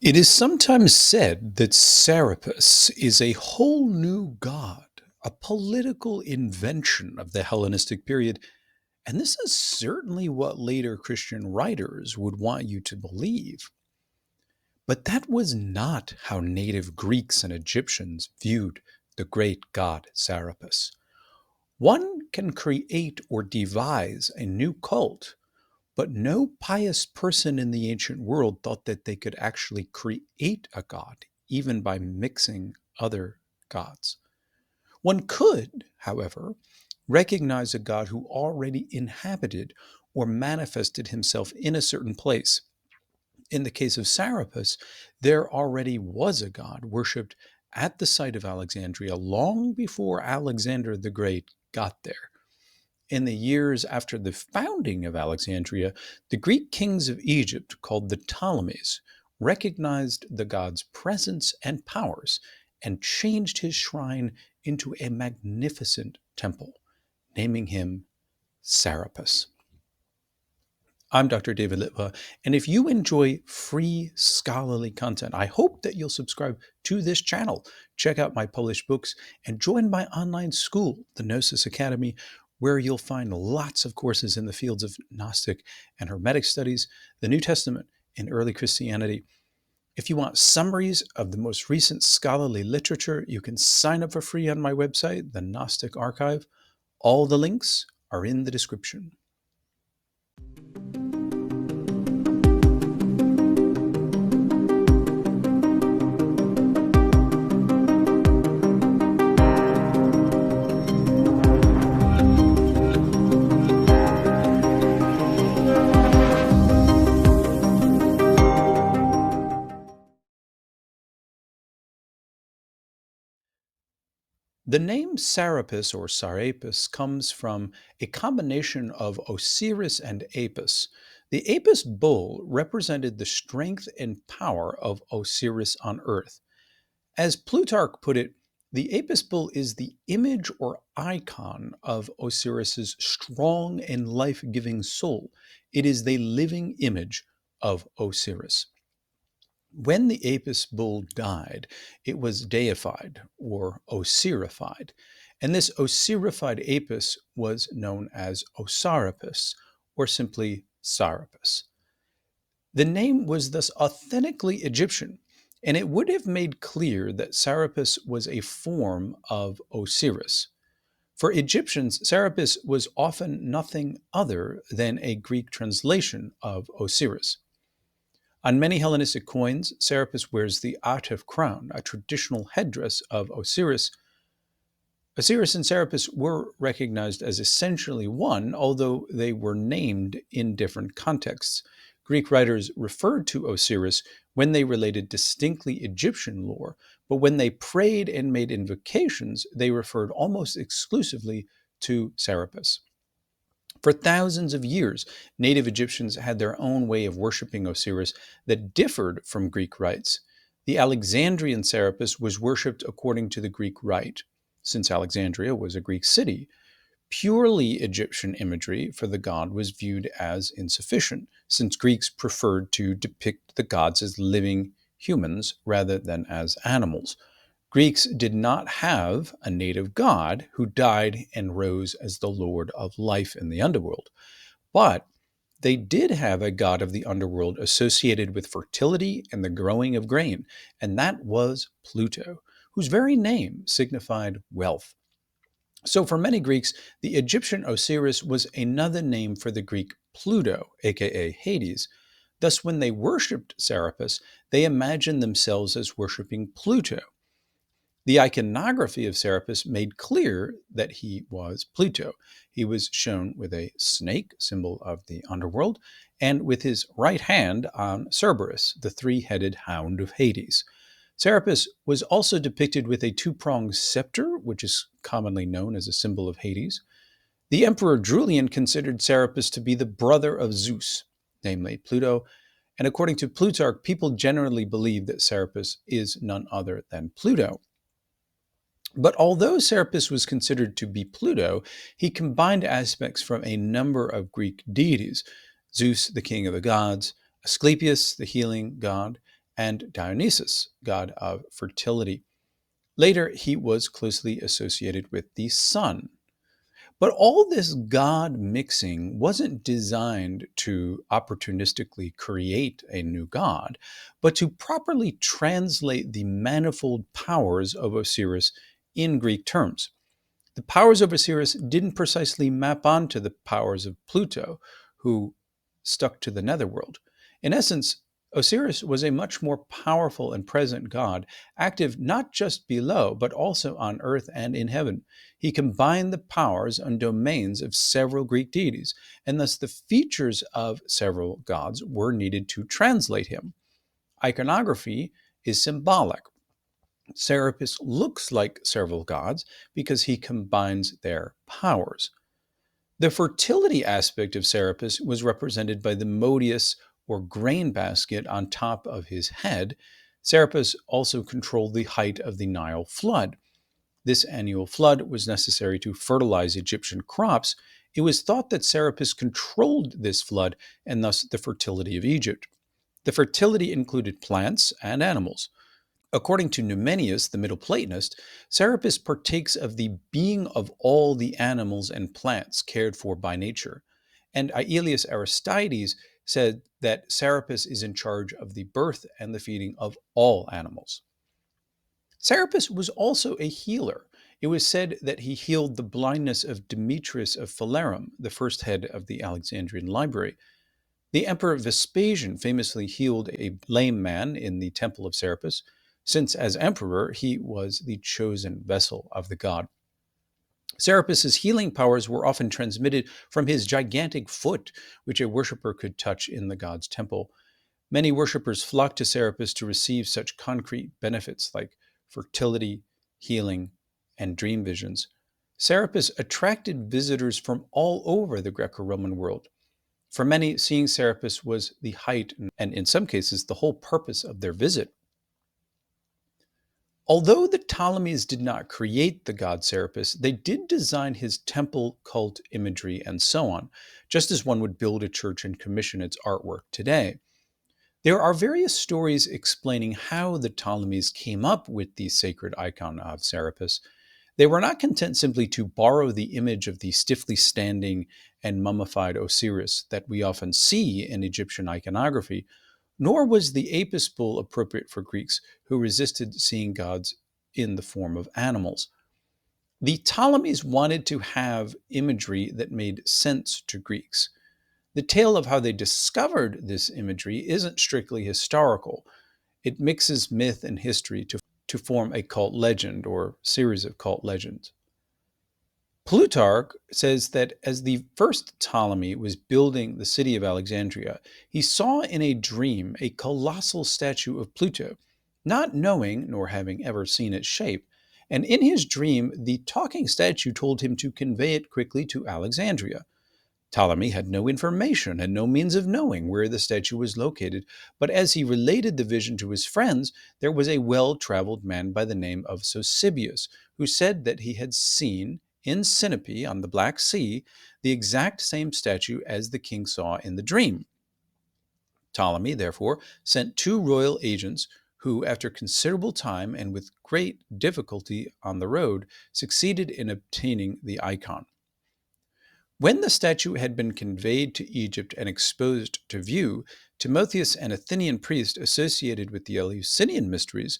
It is sometimes said that Sarapis is a whole new god, a political invention of the Hellenistic period, and this is certainly what later Christian writers would want you to believe. But that was not how native Greeks and Egyptians viewed the great god Sarapis. One can create or devise a new cult, but no pious person in the ancient world thought that they could actually create a god, even by mixing other gods. One could, however, recognize a god who already inhabited or manifested himself in a certain place. In the case of Sarapis, there already was a god worshipped at the site of Alexandria long before Alexander the Great got there. In the years after the founding of Alexandria, the Greek kings of Egypt, called the Ptolemies, recognized the god's presence and powers and changed his shrine into a magnificent temple, naming him Sarapis. I'm Dr. David Litwa, and if you enjoy free scholarly content, I hope that you'll subscribe to this channel, check out my published books, and join my online school, the Gnosis Academy, where you'll find lots of courses in the fields of Gnostic and Hermetic studies, the New Testament, and early Christianity. If you want summaries of the most recent scholarly literature, you can sign up for free on my website, the Gnostic Archive. All the links are in the description. The name Sarapis or Sarapis comes from a combination of Osiris and Apis. The Apis bull represented the strength and power of Osiris on earth. As Plutarch put it, the Apis bull is the image or icon of Osiris's strong and life-giving soul. It is the living image of Osiris. When the Apis bull died, it was deified or Osirified, and this Osirified Apis was known as Osarapis or simply Sarapis. The name was thus authentically Egyptian, and it would have made clear that Sarapis was a form of Osiris. For Egyptians, Sarapis was often nothing other than a Greek translation of Osiris. On many Hellenistic coins, Serapis wears the Atef crown, a traditional headdress of Osiris. Osiris and Serapis were recognized as essentially one, although they were named in different contexts. Greek writers referred to Osiris when they related distinctly Egyptian lore, but when they prayed and made invocations, they referred almost exclusively to Serapis. For thousands of years, native Egyptians had their own way of worshiping Osiris that differed from Greek rites. The Alexandrian Serapis was worshipped according to the Greek rite. Since Alexandria was a Greek city, purely Egyptian imagery for the god was viewed as insufficient, since Greeks preferred to depict the gods as living humans rather than as animals. Greeks did not have a native god who died and rose as the lord of life in the underworld, but they did have a god of the underworld associated with fertility and the growing of grain, and that was Pluto, whose very name signified wealth. So for many Greeks, the Egyptian Osiris was another name for the Greek Pluto, aka Hades. Thus, when they worshipped Sarapis, they imagined themselves as worshiping Pluto. The iconography of Serapis made clear that he was Pluto. He was shown with a snake, symbol of the underworld, and with his right hand on Cerberus, the three-headed hound of Hades. Serapis was also depicted with a two-pronged scepter, which is commonly known as a symbol of Hades. The Emperor Julian considered Serapis to be the brother of Zeus, namely Pluto, and according to Plutarch, people generally believe that Serapis is none other than Pluto. But although Serapis was considered to be Pluto, he combined aspects from a number of Greek deities: Zeus, the king of the gods, Asclepius, the healing god, and Dionysus, god of fertility. Later, he was closely associated with the sun. But all this god mixing wasn't designed to opportunistically create a new god, but to properly translate the manifold powers of Osiris in Greek terms. The powers of Osiris didn't precisely map onto the powers of Pluto, who stuck to the netherworld. In essence, Osiris was a much more powerful and present god, active not just below, but also on earth and in heaven. He combined the powers and domains of several Greek deities, and thus the features of several gods were needed to translate him. Iconography is symbolic. Serapis looks like several gods because he combines their powers. The fertility aspect of Serapis was represented by the modius or grain basket on top of his head. Serapis also controlled the height of the Nile flood. This annual flood was necessary to fertilize Egyptian crops. It was thought that Serapis controlled this flood and thus the fertility of Egypt. The fertility included plants and animals. According to Numenius, the Middle Platonist, Sarapis partakes of the being of all the animals and plants cared for by nature. And Aelius Aristides said that Sarapis is in charge of the birth and the feeding of all animals. Sarapis was also a healer. It was said that he healed the blindness of Demetrius of Phalerum, the first head of the Alexandrian library. The Emperor Vespasian famously healed a lame man in the temple of Serapis, since as emperor he was the chosen vessel of the god. Serapis's healing powers were often transmitted from his gigantic foot, which a worshipper could touch in the god's temple. Many worshippers flocked to Serapis to receive such concrete benefits like fertility, healing, and dream visions. Serapis attracted visitors from all over the Greco-Roman world. For many, seeing Serapis was the height and, in some cases, the whole purpose of their visit. Although the Ptolemies did not create the god Serapis, they did design his temple, cult imagery, and so on, just as one would build a church and commission its artwork today. There are various stories explaining how the Ptolemies came up with the sacred icon of Serapis. They were not content simply to borrow the image of the stiffly standing and mummified Osiris that we often see in Egyptian iconography, nor was the Apis bull appropriate for Greeks who resisted seeing gods in the form of animals. The Ptolemies wanted to have imagery that made sense to Greeks. The tale of how they discovered this imagery isn't strictly historical. It mixes myth and history to form a cult legend or series of cult legends. Plutarch says that as the first Ptolemy was building the city of Alexandria, he saw in a dream a colossal statue of Pluto, not knowing nor having ever seen its shape. And in his dream, the talking statue told him to convey it quickly to Alexandria. Ptolemy had no information and no means of knowing where the statue was located, but as he related the vision to his friends, there was a well-traveled man by the name of Sosibius, who said that he had seen in Sinope on the Black Sea the exact same statue as the king saw in the dream. Ptolemy, therefore, sent two royal agents who, after considerable time and with great difficulty on the road, succeeded in obtaining the icon. When the statue had been conveyed to Egypt and exposed to view, Timotheus, an Athenian priest associated with the Eleusinian mysteries,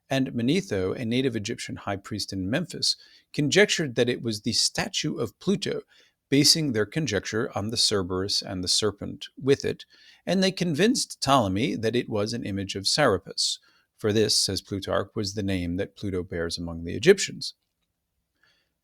and Manetho, a native Egyptian high priest in Memphis, conjectured that it was the statue of Pluto, basing their conjecture on the Cerberus and the serpent with it, and they convinced Ptolemy that it was an image of Sarapis. For this, says Plutarch, was the name that Pluto bears among the Egyptians.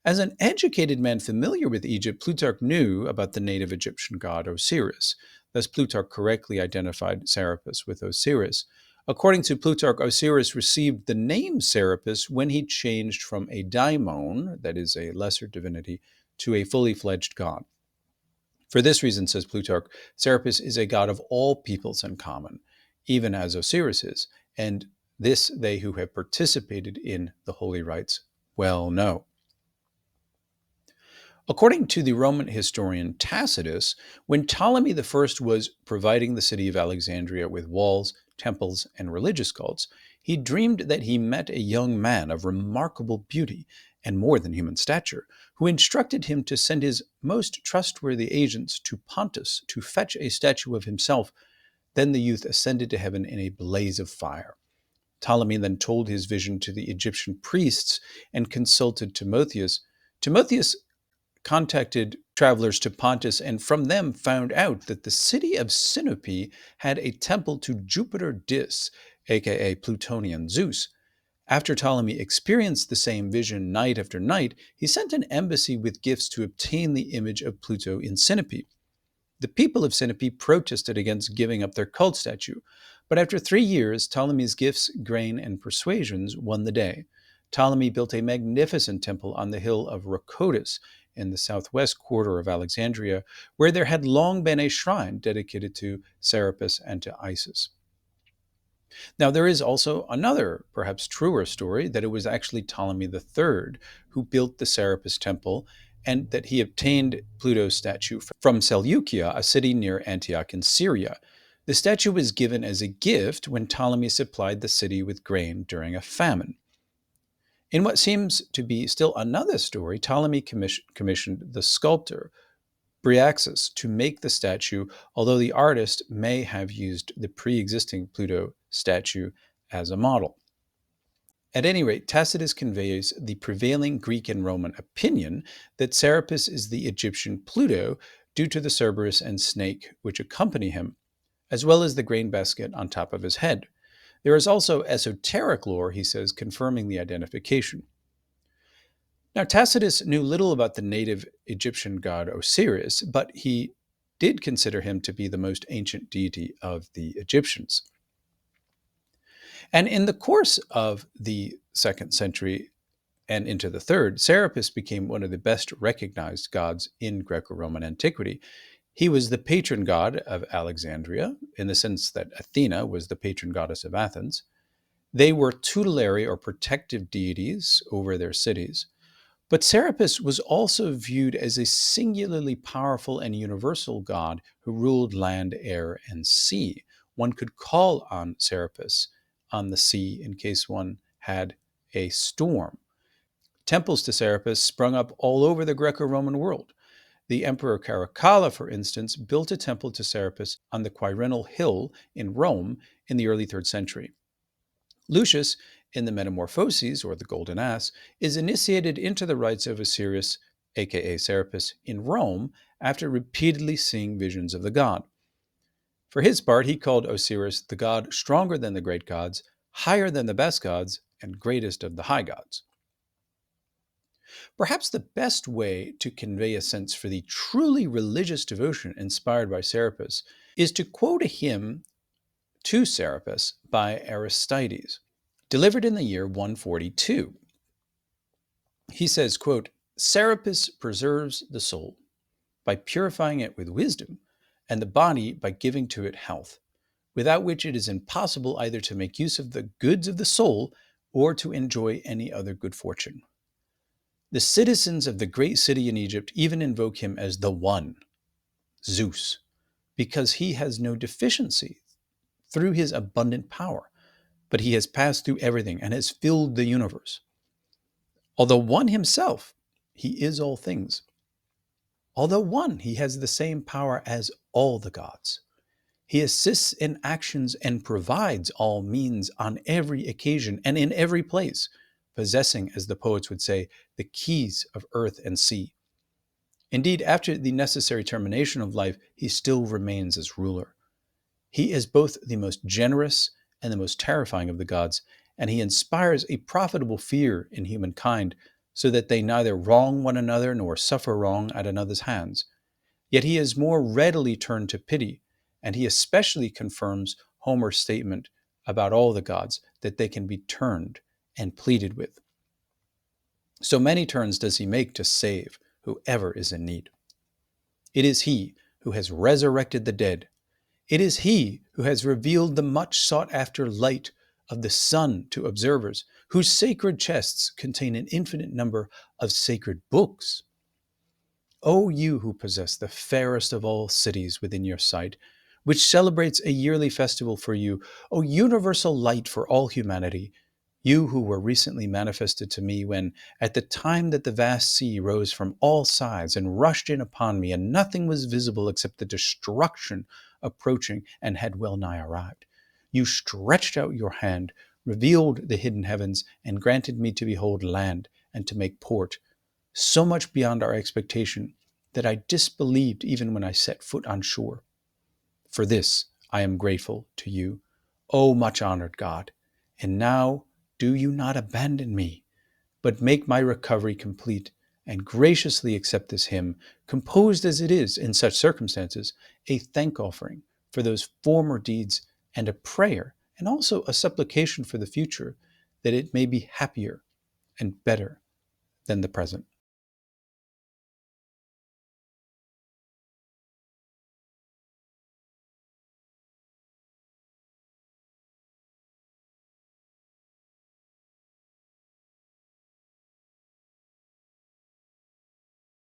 As an educated man familiar with Egypt, Plutarch knew about the native Egyptian god Osiris. Thus, Plutarch correctly identified Sarapis with Osiris. According to Plutarch, Osiris received the name Sarapis when he changed from a daimon, that is, a lesser divinity, to a fully fledged god. For this reason, says Plutarch, Sarapis is a god of all peoples in common, even as Osiris is, and this they who have participated in the holy rites well know. According to the Roman historian Tacitus, when Ptolemy I was providing the city of Alexandria with walls, temples and religious cults, he dreamed that he met a young man of remarkable beauty and more than human stature, who instructed him to send his most trustworthy agents to Pontus to fetch a statue of himself. Then the youth ascended to heaven in a blaze of fire. Ptolemy then told his vision to the Egyptian priests and consulted Timotheus. Timotheus contacted travelers to Pontus and from them found out that the city of Sinope had a temple to Jupiter Dis, aka Plutonian Zeus. After Ptolemy experienced the same vision night after night, he sent an embassy with gifts to obtain the image of Pluto in Sinope. The people of Sinope protested against giving up their cult statue, but after 3 years, Ptolemy's gifts, grain, and persuasions won the day. Ptolemy built a magnificent temple on the hill of Rhocotis in the southwest quarter of Alexandria, where there had long been a shrine dedicated to Sarapis and to Isis. Now, there is also another, perhaps truer story that it was actually Ptolemy III who built the Serapis temple and that he obtained Pluto's statue from Seleucia, a city near Antioch in Syria. The statue was given as a gift when Ptolemy supplied the city with grain during a famine. In what seems to be still another story, Ptolemy commissioned the sculptor Bryaxis to make the statue, although the artist may have used the pre-existing Pluto statue as a model. At any rate, Tacitus conveys the prevailing Greek and Roman opinion that Sarapis is the Egyptian Pluto due to the Cerberus and snake which accompany him, as well as the grain basket on top of his head. There is also esoteric lore, he says, confirming the identification. Now, Tacitus knew little about the native Egyptian god Osiris, but he did consider him to be the most ancient deity of the Egyptians. And in the course of the 2nd century and into the 3rd, Sarapis became one of the best recognized gods in Greco-Roman antiquity. He was the patron god of Alexandria, in the sense that Athena was the patron goddess of Athens. They were tutelary or protective deities over their cities. But Serapis was also viewed as a singularly powerful and universal god who ruled land, air, and sea. One could call on Serapis on the sea in case one had a storm. Temples to Serapis sprung up all over the Greco-Roman world. The Emperor Caracalla, for instance, built a temple to Serapis on the Quirinal Hill in Rome in the early 3rd century. Lucius, in the Metamorphoses, or the Golden Ass, is initiated into the rites of Osiris, aka Sarapis, in Rome after repeatedly seeing visions of the god. For his part, he called Osiris the god stronger than the great gods, higher than the best gods, and greatest of the high gods. Perhaps the best way to convey a sense for the truly religious devotion inspired by Sarapis is to quote a hymn to Sarapis by Aristides, delivered in the year 142. He says, quote, "Sarapis preserves the soul by purifying it with wisdom, and the body by giving to it health, without which it is impossible either to make use of the goods of the soul or to enjoy any other good fortune. The citizens of the great city in Egypt even invoke him as the One, Zeus, because he has no deficiency through his abundant power, but he has passed through everything and has filled the universe. Although one himself, he is all things. Although one, he has the same power as all the gods. He assists in actions and provides all means on every occasion and in every place, possessing, as the poets would say, the keys of earth and sea. Indeed, after the necessary termination of life, he still remains as ruler. He is both the most generous and the most terrifying of the gods, and he inspires a profitable fear in humankind so that they neither wrong one another nor suffer wrong at another's hands. Yet he is more readily turned to pity, and he especially confirms Homer's statement about all the gods, that they can be turned and pleaded with. So many turns does he make to save whoever is in need. It is he who has resurrected the dead. It is he who has revealed the much sought-after light of the sun to observers, whose sacred chests contain an infinite number of sacred books. O you who possess the fairest of all cities within your sight, which celebrates a yearly festival for you, O universal light for all humanity, you who were recently manifested to me when, at the time that the vast sea rose from all sides and rushed in upon me, and nothing was visible except the destruction approaching and had well nigh arrived, you stretched out your hand, revealed the hidden heavens, and granted me to behold land and to make port, so much beyond our expectation that I disbelieved even when I set foot on shore. For this I am grateful to you, O much honored God. And now do you not abandon me, but make my recovery complete, and graciously accept this hymn, composed as it is in such circumstances, a thank offering for those former deeds, and a prayer, and also a supplication for the future, that it may be happier and better than the present.